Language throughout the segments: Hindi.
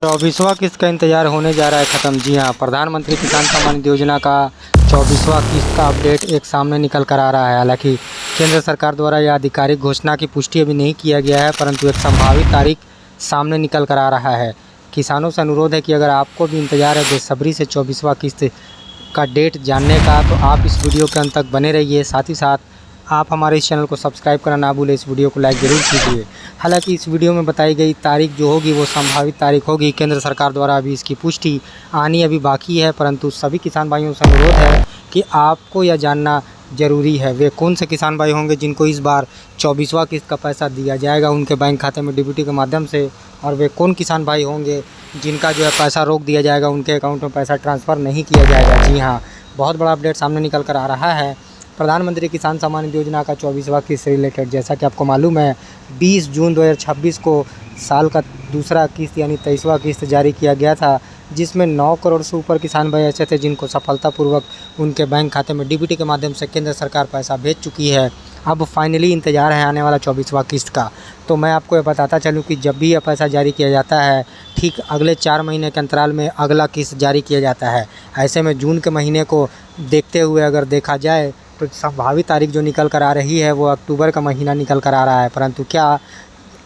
24वां किस्त का इंतजार होने जा रहा है ख़त्म। जी हाँ, प्रधानमंत्री किसान सम्मान निधि योजना का 24वां किस्त का अपडेट एक सामने निकल कर आ रहा है। हालांकि केंद्र सरकार द्वारा यह आधिकारिक घोषणा की पुष्टि अभी नहीं किया गया है, परंतु एक संभावित तारीख सामने निकल कर आ रहा है। किसानों से अनुरोध है कि अगर आपको भी इंतजार है बेसब्री से 24वां किस्त का डेट जानने का, तो आप इस वीडियो के अंत तक बने रहिए। साथ ही साथ आप हमारे इस चैनल को सब्सक्राइब करना ना भूलें, इस वीडियो को लाइक ज़रूर कीजिए। हालांकि इस वीडियो में बताई गई तारीख जो होगी वो संभावित तारीख होगी। केंद्र सरकार द्वारा अभी इसकी पुष्टि आनी अभी बाकी है, परंतु सभी किसान भाइयों से अनुरोध है कि आपको यह जानना ज़रूरी है वे कौन से किसान भाई होंगे जिनको इस बार 24वां किस्त का पैसा दिया जाएगा उनके बैंक खाते में डीबीटी के माध्यम से, और वे कौन किसान भाई होंगे जिनका जो है पैसा रोक दिया जाएगा, उनके अकाउंट में पैसा ट्रांसफ़र नहीं किया जाएगा। जी हाँ, बहुत बड़ा अपडेट सामने निकल कर आ रहा है। प्रधानमंत्री किसान सम्मान निधि योजना का 24वां किस्त से रिलेटेड, जैसा कि आपको मालूम है 20 जून 2026 को साल का दूसरा किस्त यानी 23वां किस्त जारी किया गया था, जिसमें 9 करोड़ से ऊपर किसान भाई ऐसे थे जिनको सफलतापूर्वक उनके बैंक खाते में डीबीटी के माध्यम से केंद्र सरकार पैसा भेज चुकी है। अब फाइनली इंतज़ार है आने वाला 24वां किस्त का। तो मैं आपको ये बताता चलूँ कि जब भी यह पैसा जारी किया जाता है, ठीक अगले 4 महीने के अंतराल में अगला किस्त जारी किया जाता है। ऐसे में जून के महीने को देखते हुए अगर देखा जाए तो संभावित तारीख जो निकल कर आ रही है वो अक्टूबर का महीना निकल कर आ रहा है। परंतु क्या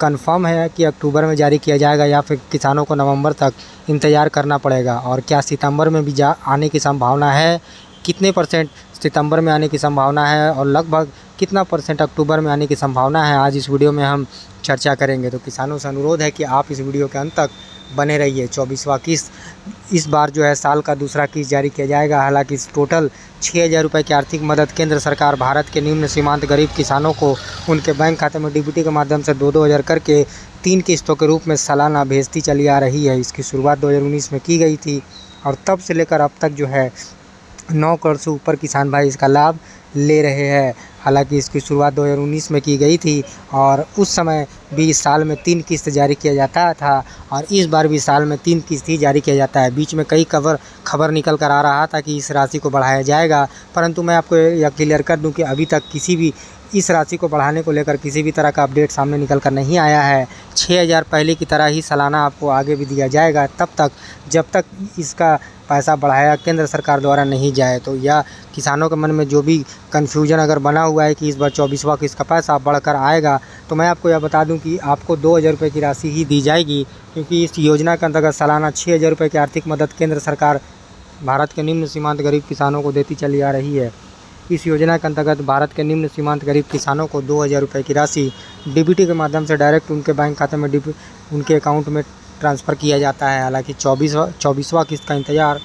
कंफर्म है कि अक्टूबर में जारी किया जाएगा या फिर किसानों को नवंबर तक इंतज़ार करना पड़ेगा, और क्या सितंबर में भी आने की संभावना है, कितने परसेंट सितंबर में आने की संभावना है और लगभग कितना परसेंट अक्टूबर में आने की संभावना है, आज इस वीडियो में हम चर्चा करेंगे। तो किसानों से अनुरोध है कि आप इस वीडियो के अंत तक बने रहिए। 24वां किस्त इस बार जो है साल का दूसरा किस्त जारी किया जाएगा। हालांकि इस टोटल 6,000 रुपये की आर्थिक मदद केंद्र सरकार भारत के निम्न सीमांत गरीब किसानों को उनके बैंक खाते में डीबीटी के माध्यम से 2-2 हज़ार करके 3 किस्तों के रूप में सालाना भेजती चली आ रही है। इसकी शुरुआत 2019 में की गई थी और तब से लेकर अब तक जो है 9 करोड़ से ऊपर किसान भाई इसका लाभ ले रहे हैं। हालांकि इसकी शुरुआत 2019 में की गई थी और उस समय भी इस साल में 3 किस्त जारी किया जाता था और इस बार भी साल में 3 किस्त ही जारी किया जाता है। बीच में कई खबर निकल कर आ रहा था कि इस राशि को बढ़ाया जाएगा, परंतु मैं आपको यह क्लियर कर दूं कि अभी तक किसी भी इस राशि को बढ़ाने को लेकर किसी भी तरह का अपडेट सामने निकल कर नहीं आया है। 6,000 पहले की तरह ही सालाना आपको आगे भी दिया जाएगा तब तक जब तक इसका पैसा बढ़ाया केंद्र सरकार द्वारा नहीं जाए। तो यह किसानों के मन में जो भी कन्फ्यूजन अगर बना हुआ है कि इस बार 24वां किस्त का पैसा बढ़कर आएगा, तो मैं आपको यह बता दूं कि आपको 2,000 रुपये की राशि ही दी जाएगी, क्योंकि इस योजना के अंतर्गत सालाना 6,000 रुपये की आर्थिक मदद केंद्र सरकार भारत के निम्न सीमांत गरीब किसानों को देती चली आ रही है। इस योजना के अंतर्गत भारत के निम्न सीमांत गरीब किसानों को 2,000 रुपये की राशि डीबीटी के माध्यम से डायरेक्ट उनके बैंक खाते में उनके अकाउंट में ट्रांसफ़र किया जाता है। हालांकि 24वां किस्त का इंतज़ार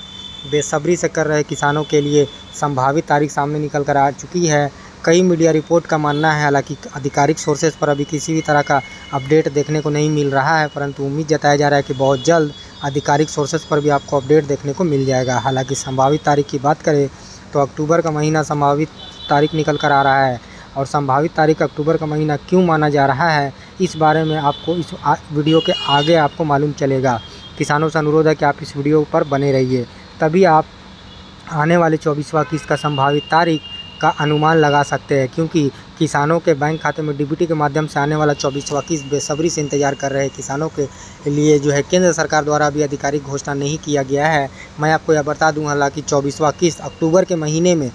बेसब्री से कर रहे किसानों के लिए संभावित तारीख सामने निकल कर आ चुकी है। कई मीडिया रिपोर्ट का मानना है, हालांकि आधिकारिक सोर्सेज पर अभी किसी भी तरह का अपडेट देखने को नहीं मिल रहा है, परंतु उम्मीद जताया जा रहा है कि बहुत जल्द आधिकारिक सोर्सेज पर भी आपको अपडेट देखने को मिल जाएगा। हालांकि संभावित तारीख की बात करें तो अक्टूबर का महीना संभावित तारीख निकल कर आ रहा है, और संभावित तारीख अक्टूबर का महीना क्यों माना जा रहा है इस बारे में आपको इस वीडियो के आगे आपको मालूम चलेगा। किसानों से अनुरोध है कि आप इस वीडियो पर बने रहिए, तभी आप आने वाले 24वां किस्त का संभावित तारीख का अनुमान लगा सकते हैं, क्योंकि किसानों के बैंक खाते में डीबीटी के माध्यम से आने वाला 24वां किस्त बेसब्री से इंतजार कर रहे किसानों के लिए जो है केंद्र सरकार द्वारा अभी आधिकारिक घोषणा नहीं किया गया है। मैं आपको यह बता दूं, हालांकि 24वां किस्त अक्टूबर के महीने में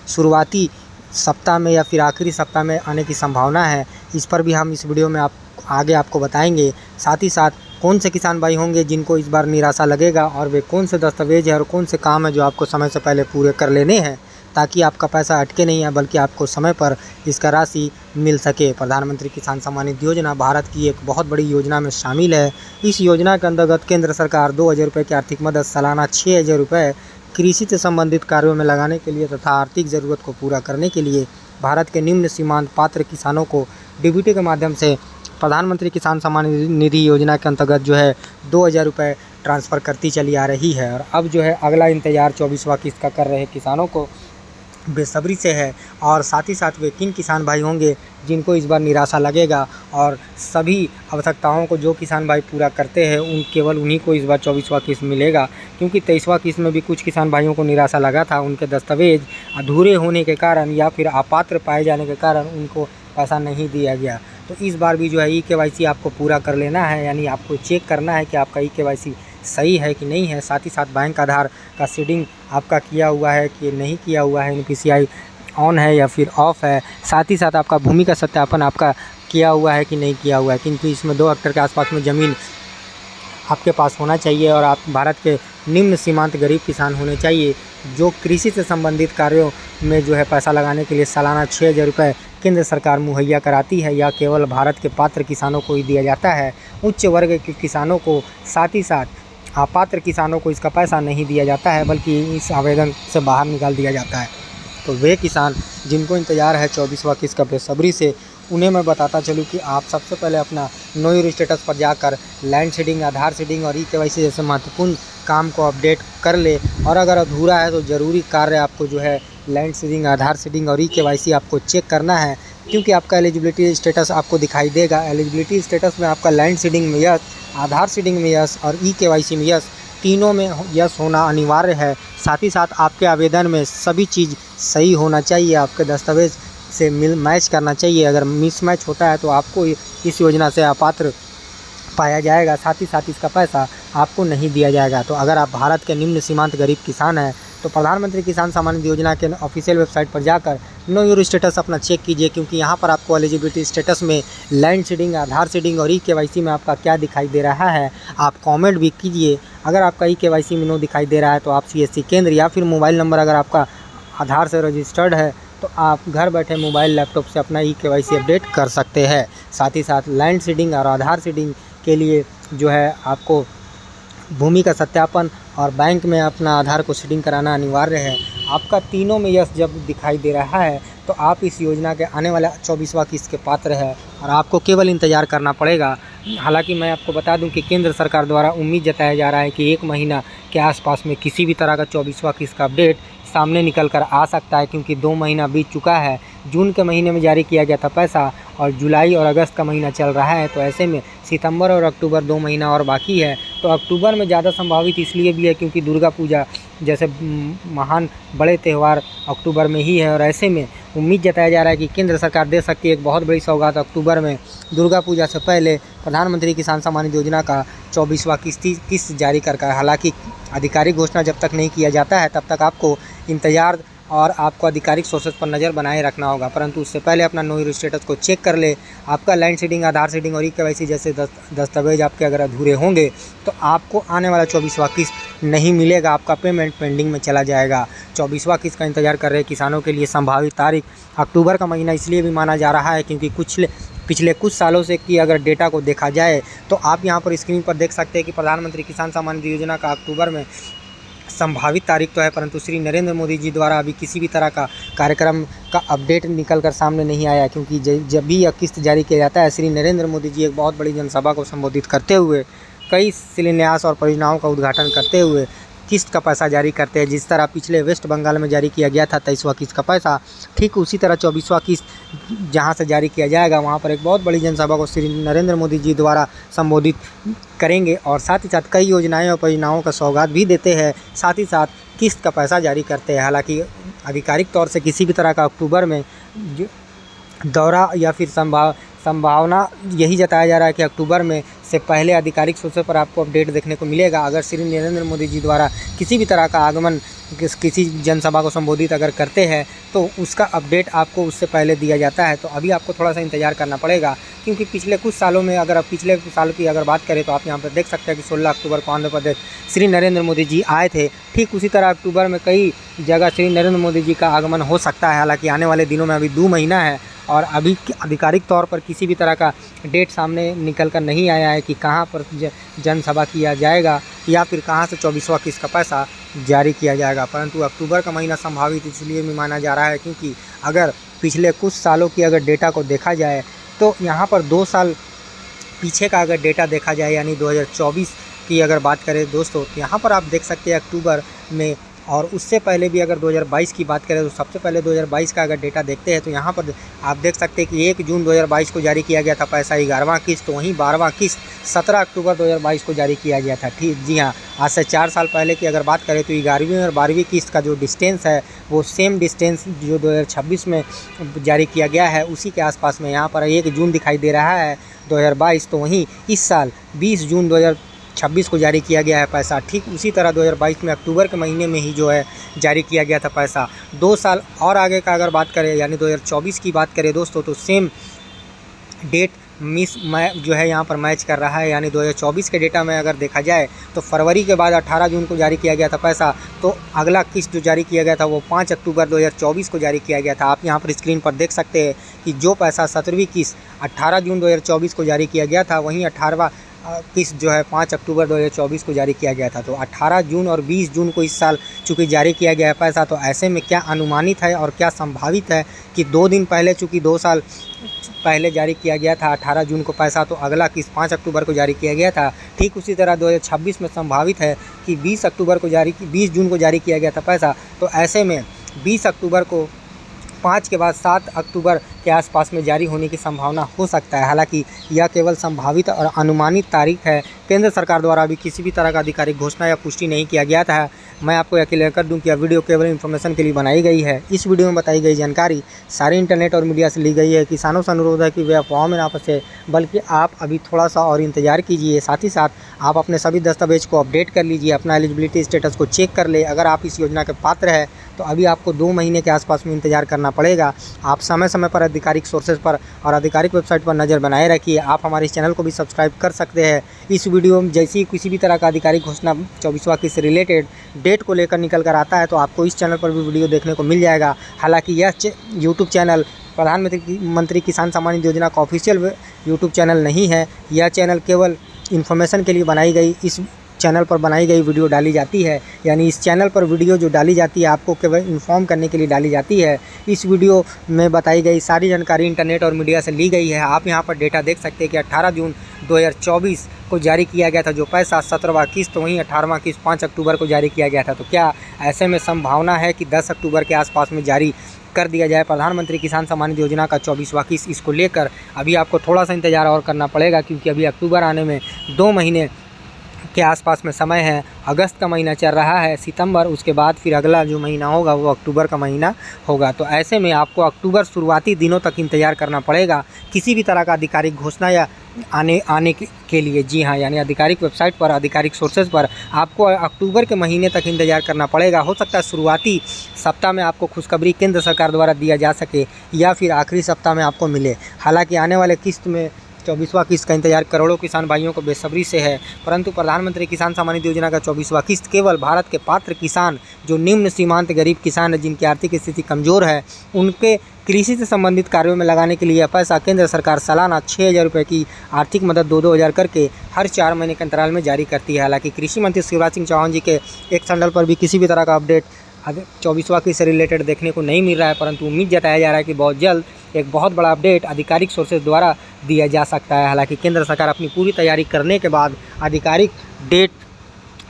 शुरुआती सप्ताह में या फिर आखिरी सप्ताह में आने की संभावना है। इस पर भी हम इस वीडियो में आगे आपको बताएंगे। साथ ही साथ कौन से किसान भाई होंगे जिनको इस बार निराशा लगेगा और वे कौन से दस्तावेज है और कौन से काम है जो आपको समय से पहले पूरे कर लेने हैं, ताकि आपका पैसा अटके नहीं है बल्कि आपको समय पर इसका राशि मिल सके। प्रधानमंत्री किसान सम्मान निधि योजना भारत की एक बहुत बड़ी योजना में शामिल है। इस योजना के अंतर्गत केंद्र सरकार 2,000 रुपये की आर्थिक मदद सालाना 6,000 रुपये कृषि से संबंधित कार्यों में लगाने के लिए तथा आर्थिक ज़रूरत को पूरा करने के लिए भारत के निम्न सीमांत पात्र किसानों को डीबीटी के माध्यम से प्रधानमंत्री किसान सम्मान निधि योजना के अंतर्गत जो है 2,000 रुपये ट्रांसफ़र करती चली आ रही है। और अब जो है अगला इंतज़ार 24वां किस्त का कर रहे किसानों को बेसब्री से है, और साथ ही साथ वे किन किसान भाई होंगे जिनको इस बार निराशा लगेगा, और सभी आवश्यकताओं को जो किसान भाई पूरा करते हैं केवल उन्हीं को इस बार 24वां किस्त मिलेगा, क्योंकि 23वां किस्त में भी कुछ किसान भाइयों को निराशा लगा था। उनके दस्तावेज अधूरे होने के कारण या फिर अपात्र पाए जाने के कारण उनको पैसा नहीं दिया गया। तो इस बार भी जो है ई-केवाईसी आपको पूरा कर लेना है, यानी आपको चेक करना है कि आपका ई-केवाईसी सही है कि नहीं है। साथ ही साथ बैंक आधार का सीडिंग आपका किया हुआ है कि नहीं किया हुआ है, एनपीसीआई ऑन है या फिर ऑफ है। साथ ही साथ आपका भूमि का सत्यापन आपका किया हुआ है कि नहीं किया हुआ है, क्योंकि इसमें 2 हेक्टेयर के आसपास में ज़मीन आपके पास होना चाहिए और आप भारत के निम्न सीमांत गरीब किसान होने चाहिए जो कृषि से संबंधित कार्यों में जो है पैसा लगाने के लिए सालाना 6,000 रुपये केंद्र सरकार मुहैया कराती है। या केवल भारत के पात्र किसानों को ही दिया जाता है। उच्च वर्ग के किसानों को, साथ ही साथ अपात्र किसानों को इसका पैसा नहीं दिया जाता है, बल्कि इस आवेदन से बाहर निकाल दिया जाता है। तो वे किसान जिनको इंतज़ार है 24वां किस्त का बेसब्री से, उन्हें मैं बताता चलूँ कि आप सबसे पहले अपना नो योर स्टेटस पर जाकर लैंड सीडिंग, आधार सीडिंग और ई-केवाईसी जैसे महत्वपूर्ण काम को अपडेट कर ले। और अगर अधूरा है तो ज़रूरी कार्य आपको जो है लैंड सीडिंग, आधार सीडिंग और ई-केवाईसी आपको चेक करना है, क्योंकि आपका एलिजिबिलिटी स्टेटस आपको दिखाई देगा। एलिजिबिलिटी स्टेटस में आपका लैंड सीडिंग में यस, आधार सीडिंग में यस और ई-केवाईसी में यस, तीनों में यस होना अनिवार्य है। साथ ही साथ आपके आवेदन में सभी चीज़ सही होना चाहिए, आपके दस्तावेज़ से मैच करना चाहिए। अगर मिसमैच होता है तो आपको इस योजना से अपात्र पाया जाएगा। साथ ही साथ इसका पैसा आपको नहीं दिया जाएगा। तो अगर आप भारत के निम्न सीमांत गरीब किसान हैं तो प्रधानमंत्री किसान सम्मान निधि योजना के ऑफिशियल वेबसाइट पर जाकर नो योर स्टेटस अपना चेक कीजिए, क्योंकि यहाँ पर आपको एलिजिबिलिटी स्टेटस में लैंड सीडिंग, आधार सीडिंग और ई-केवाईसी में आपका क्या दिखाई दे रहा है। आप कमेंट भी कीजिए। अगर आपका ई-केवाईसी में नो दिखाई दे रहा है तो आप सीएससी केंद्र या फिर मोबाइल नंबर अगर आपका आधार से रजिस्टर्ड है तो आप घर बैठे मोबाइल लैपटॉप से अपना ई-केवाईसी अपडेट कर सकते हैं। साथ ही साथ लैंड सीडिंग और आधार सीडिंग के लिए जो है आपको भूमि का सत्यापन और बैंक में अपना आधार को सीडिंग कराना अनिवार्य है। आपका तीनों में यस जब दिखाई दे रहा है तो आप इस योजना के आने वाला 24वां किस्त के पात्र है और आपको केवल इंतज़ार करना पड़ेगा। हालांकि मैं आपको बता दूं कि केंद्र सरकार द्वारा उम्मीद जताया जा रहा है कि 1 महीना के आसपास में किसी भी तरह का 24वां किस्त का अपडेट सामने निकल कर आ सकता है, क्योंकि 2 महीना बीत चुका है। जून के महीने में जारी किया गया था पैसा और जुलाई और अगस्त का महीना चल रहा है, तो ऐसे में सितंबर और अक्टूबर 2 महीना और बाकी है। तो अक्टूबर में ज़्यादा संभावित इसलिए भी है क्योंकि दुर्गा पूजा जैसे महान बड़े त्यौहार अक्टूबर में ही है और ऐसे में उम्मीद जताया जा रहा है कि केंद्र सरकार दे सकती है एक बहुत बड़ी सौगात अक्टूबर में दुर्गा पूजा से पहले प्रधानमंत्री किसान सम्मान निधि योजना का 24वां किस्त जारी कर। हालांकि आधिकारिक घोषणा जब तक नहीं किया जाता है तब तक आपको इंतज़ार और आपको आधिकारिक सोर्सेज पर नज़र बनाए रखना होगा, परंतु उससे पहले अपना नो योर स्टेटस को चेक कर ले। आपका लैंड सीडिंग, आधार सीडिंग और ई-केवाईसी जैसे दस्तावेज आपके अगर अधूरे होंगे तो आपको आने वाला 24वां किस्त नहीं मिलेगा, आपका पेमेंट पेंडिंग में चला जाएगा। 24वां किस्त का इंतजार कर रहे किसानों के लिए संभावित तारीख अक्टूबर का महीना इसलिए भी माना जा रहा है क्योंकि पिछले कुछ सालों से की अगर डेटा को देखा जाए तो आप यहाँ पर स्क्रीन पर देख सकते हैं कि प्रधानमंत्री किसान सम्मान निधि योजना का अक्टूबर में संभावित तारीख तो है, परंतु श्री नरेंद्र मोदी जी द्वारा अभी किसी भी तरह का कार्यक्रम का अपडेट निकल कर सामने नहीं आया, क्योंकि जब भी यह किस्त जारी किया जाता है श्री नरेंद्र मोदी जी एक बहुत बड़ी जनसभा को संबोधित करते हुए कई शिलान्यास और परियोजनाओं का उद्घाटन करते हुए किस्त का पैसा जारी करते हैं। जिस तरह पिछले वेस्ट बंगाल में जारी किया गया था 23वां किस्त का पैसा, ठीक उसी तरह 24वां किस्त जहां से जारी किया जाएगा वहां पर एक बहुत बड़ी जनसभा को श्री नरेंद्र मोदी जी द्वारा संबोधित करेंगे और साथ ही साथ कई योजनाएं और परियोजनाओं का सौगात भी देते हैं, साथ ही साथ किस्त का पैसा जारी करते हैं। हालांकि आधिकारिक तौर से किसी भी तरह का अक्टूबर में दौरा या फिर संभावना यही जताया जा रहा है कि अक्टूबर में से पहले आधिकारिक सोर्स पर आपको अपडेट देखने को मिलेगा। अगर श्री नरेंद्र मोदी जी द्वारा किसी भी तरह का आगमन किसी जनसभा को संबोधित अगर करते हैं तो उसका अपडेट आपको उससे पहले दिया जाता है। तो अभी आपको थोड़ा सा इंतजार करना पड़ेगा, क्योंकि पिछले कुछ सालों में अगर आप पिछले साल की अगर बात करें तो आप यहाँ पर देख सकते हैं कि 16 अक्टूबर को आंध्र प्रदेश श्री नरेंद्र मोदी जी आए थे। ठीक उसी तरह अक्टूबर में कई जगह श्री नरेंद्र मोदी जी का आगमन हो सकता है। हालाँकि आने वाले दिनों में अभी 2 महीना है और अभी आधिकारिक तौर पर किसी भी तरह का डेट सामने निकल कर नहीं आया है कि कहाँ पर जनसभा किया जाएगा या फिर कहाँ से 24वां किस्त का पैसा जारी किया जाएगा। परंतु अक्टूबर का महीना संभावित इसलिए भी माना जा रहा है क्योंकि अगर पिछले कुछ सालों की अगर डेटा को देखा जाए तो यहाँ पर 2 साल पीछे का अगर डेटा देखा जाए यानी 2024 की अगर बात करें दोस्तों, तो यहाँ पर आप देख सकते हैं अक्टूबर में, और उससे पहले भी अगर 2022 की बात करें तो सबसे पहले 2022 का अगर डेटा देखते हैं तो यहाँ पर आप देख सकते हैं कि 1 जून 2022 को जारी किया गया था पैसा 11वां किस्त, तो वहीं 12वां किस्त 17 अक्टूबर 2022 को जारी किया गया था। ठीक जी हाँ, आज से 4 साल पहले की अगर बात करें तो 11वीं और 12वीं किस्त का जो डिस्टेंस है वो सेम डिस्टेंस जो 2026 में जारी किया गया है उसी के आसपास में यहाँ पर 1 जून दिखाई दे रहा है 2022। तो वहीं इस साल 20 जून 2026 को जारी किया गया है पैसा। ठीक उसी तरह 2022 में अक्टूबर के महीने में ही जो है जारी किया गया था पैसा। 2 साल और आगे का अगर बात करें यानी 2024 की बात करें दोस्तों तो सेम डेट जो है यहाँ पर मैच कर रहा है। यानी 2024 के डेटा में अगर देखा जाए तो फरवरी के बाद 18 जून को जारी किया गया था पैसा। तो अगला किस्त जो जारी किया गया था वो 5 अक्टूबर 2024 को जारी किया गया था। आप यहाँ पर स्क्रीन पर देख सकते हैं कि जो पैसा 17वीं किस्त 18 जून 2024 को जारी किया गया था वहीं 18वां किस्त जो है 5 अक्टूबर 2024 को जारी किया गया था। तो 18 जून और 20 जून को इस साल चूँकि जारी किया गया है पैसा, तो ऐसे में क्या अनुमानित है और क्या संभावित है कि 2 दिन पहले चूँकि 2 साल पहले जारी किया गया था 18 जून को पैसा, तो अगला किस्त 5 अक्टूबर को जारी किया गया था। ठीक उसी तरह 2026 में संभावित है कि 20 जून को जारी किया गया था पैसा। तो ऐसे में 20 अक्टूबर को 5 के बाद 7 अक्टूबर के आसपास में जारी होने की संभावना हो सकता है। हालांकि यह केवल संभावित और अनुमानित तारीख है। केंद्र सरकार द्वारा अभी किसी भी तरह का आधिकारिक घोषणा या पुष्टि नहीं किया गया था। मैं आपको यह क्लियर कर दूं कि यह वीडियो केवल इन्फॉर्मेशन के लिए बनाई गई है। इस वीडियो में बताई गई जानकारी सारी इंटरनेट और मीडिया से ली गई है। किसानों से अनुरोध है कि वे अफवाहों में ना फंसे, बल्कि आप अभी थोड़ा सा और इंतजार कीजिए। साथ ही साथ आप अपने सभी दस्तावेज को अपडेट कर लीजिए, अपना एलिजिबिलिटी स्टेटस को चेक कर ले। अगर आप इस योजना के पात्र हैं तो अभी आपको 2 महीने के आसपास में इंतजार करना पड़ेगा। आप समय समय पर आधिकारिक सोर्सेज पर और आधिकारिक वेबसाइट पर नज़र बनाए रखिए। आप हमारे इस चैनल को भी सब्सक्राइब कर सकते हैं। इस वीडियो में जैसे ही किसी भी तरह का आधिकारिक घोषणा 24वां किस्त से रिलेटेड डेट को लेकर निकल कर आता है तो आपको इस चैनल पर भी वीडियो देखने को मिल जाएगा। हालांकि यह यूट्यूब चैनल प्रधानमंत्री किसान सम्मान निधि योजना का ऑफिशियल यूट्यूब चैनल नहीं है। यह चैनल केवल इन्फॉर्मेशन के लिए बनाई गई इस चैनल पर बनाई गई वीडियो डाली जाती है। यानी इस चैनल पर वीडियो जो डाली जाती है आपको केवल इन्फॉर्म करने के लिए डाली जाती है। इस वीडियो में बताई गई सारी जानकारी इंटरनेट और मीडिया से ली गई है। आप यहां पर डेटा देख सकते हैं कि 18 जून 2024 को जारी किया गया था जो पैसा 17वां किस्त, वहीं 18वां किस्त 5 अक्टूबर को जारी किया गया था। तो क्या ऐसे में संभावना है कि 10 अक्टूबर के आसपास में जारी कर दिया जाए प्रधानमंत्री किसान सम्मान निधि योजना का 24वां किस्त? इसको लेकर अभी आपको थोड़ा सा इंतजार और करना पड़ेगा, क्योंकि अभी अक्टूबर आने में 2 महीने के आसपास में समय है। अगस्त का महीना चल रहा है, सितंबर, उसके बाद फिर अगला जो महीना होगा वो अक्टूबर का महीना होगा। तो ऐसे में आपको अक्टूबर शुरुआती दिनों तक इंतज़ार करना पड़ेगा किसी भी तरह का आधिकारिक घोषणा या आने के लिए। जी हाँ, यानी आधिकारिक वेबसाइट पर, आधिकारिक सोर्सेज पर आपको अक्टूबर के महीने तक इंतज़ार करना पड़ेगा। हो सकता है शुरुआती सप्ताह में आपको खुशखबरी केंद्र सरकार द्वारा दिया जा सके या फिर आखिरी सप्ताह में आपको मिले। हालाँकि आने वाले किस्त में 24वां किस्त का इंतजार करोड़ों किसान भाइयों को बेसब्री से है, परंतु प्रधानमंत्री किसान सम्मान निधि योजना का 24वां किस्त केवल भारत के पात्र किसान, जो निम्न सीमांत गरीब किसान है, जिनकी आर्थिक स्थिति कमज़ोर है, उनके कृषि से संबंधित कार्यों में लगाने के लिए यह पैसा केंद्र सरकार सालाना 6,000 रुपये की आर्थिक मदद 2-2 हज़ार करके हर 4 महीने के अंतराल में जारी करती है। हालांकि कृषि मंत्री शिवराज सिंह चौहान जी के एक चैनल पर भी किसी भी तरह का अपडेट 24वां किस्त से रिलेटेड देखने को नहीं मिल रहा है, परंतु उम्मीद जताया जा रहा है कि बहुत जल्द एक बहुत बड़ा अपडेट आधिकारिक सोर्सेज द्वारा दिया जा सकता है। हालांकि केंद्र सरकार अपनी पूरी तैयारी करने के बाद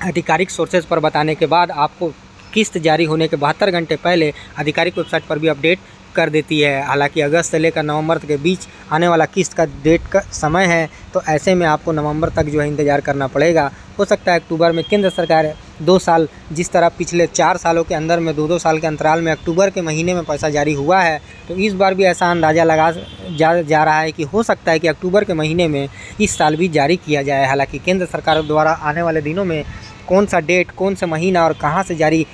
आधिकारिक सोर्सेज पर बताने के बाद आपको किस्त जारी होने के 72 घंटे पहले आधिकारिक वेबसाइट पर भी अपडेट कर देती है। हालांकि अगस्त से लेकर नवंबर के बीच आने वाला किस्त का डेट का समय है, तो ऐसे में आपको नवंबर तक जो है इंतज़ार करना पड़ेगा। हो सकता है अक्टूबर में केंद्र सरकार 2 साल, जिस तरह पिछले 4 सालों के अंदर में 2-2 साल के अंतराल में अक्टूबर के महीने में पैसा जारी हुआ है, तो इस बार भी ऐसा अंदाज़ा लगा जा रहा है कि हो सकता है कि अक्टूबर के महीने में इस साल भी जारी किया जाए। हालांकि केंद्र सरकार द्वारा आने वाले दिनों में कौन सा डेट, कौन सा महीना और कहाँ से जारी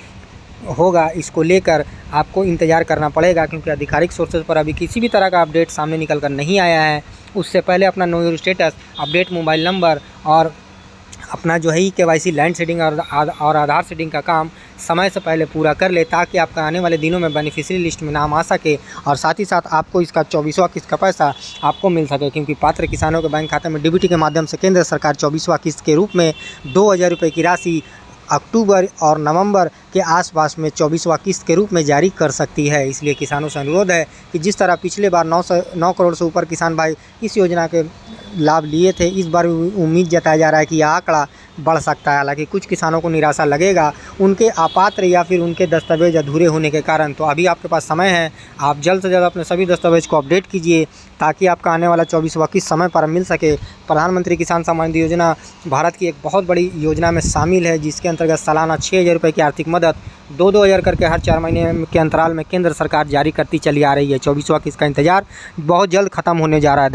होगा, इसको लेकर आपको इंतज़ार करना पड़ेगा, क्योंकि आधिकारिक सोर्सेज पर अभी किसी भी तरह का अपडेट सामने निकल कर नहीं आया है। उससे पहले अपना know your status update, mobile number और अपना जो है KYC लैंड सीडिंग और आधार सीडिंग का काम समय से पहले पूरा कर ले, ताकि आपका आने वाले दिनों में बेनिफिशियरी लिस्ट में नाम आ सके और साथ ही साथ आपको इसका 24वां किस्त का पैसा आपको मिल सके। क्योंकि पात्र किसानों के बैंक खाते में DBT के माध्यम से केंद्र सरकार 24वां किस्त के रूप में 2,000 रुपये की राशि अक्टूबर और नवंबर के आसपास में 24वां किस्त के रूप में जारी कर सकती है। इसलिए किसानों से अनुरोध है कि जिस तरह पिछले बार 9 करोड़ से ऊपर किसान भाई इस योजना के लाभ लिए थे, इस बार उम्मीद जताया जा रहा है कि यह आंकड़ा बढ़ सकता है। हालाँकि कुछ किसानों को निराशा लगेगा उनके अपात्र या फिर उनके दस्तावेज़ अधूरे होने के कारण। तो अभी आपके पास समय है, आप जल्द से जल्द अपने सभी दस्तावेज़ को अपडेट कीजिए ताकि आपका आने वाला 24वां किस्त समय पर मिल सके। प्रधानमंत्री किसान सम्मान निधि योजना भारत की एक बहुत बड़ी योजना में शामिल है, जिसके अंतर्गत सालाना 6,000 रुपये की आर्थिक मदद 2-2 हज़ार करके हर 4 महीने के अंतराल में केंद्र सरकार जारी करती चली आ रही है। 24वां किस्त का इंतजार बहुत जल्द खत्म होने जा रहा है।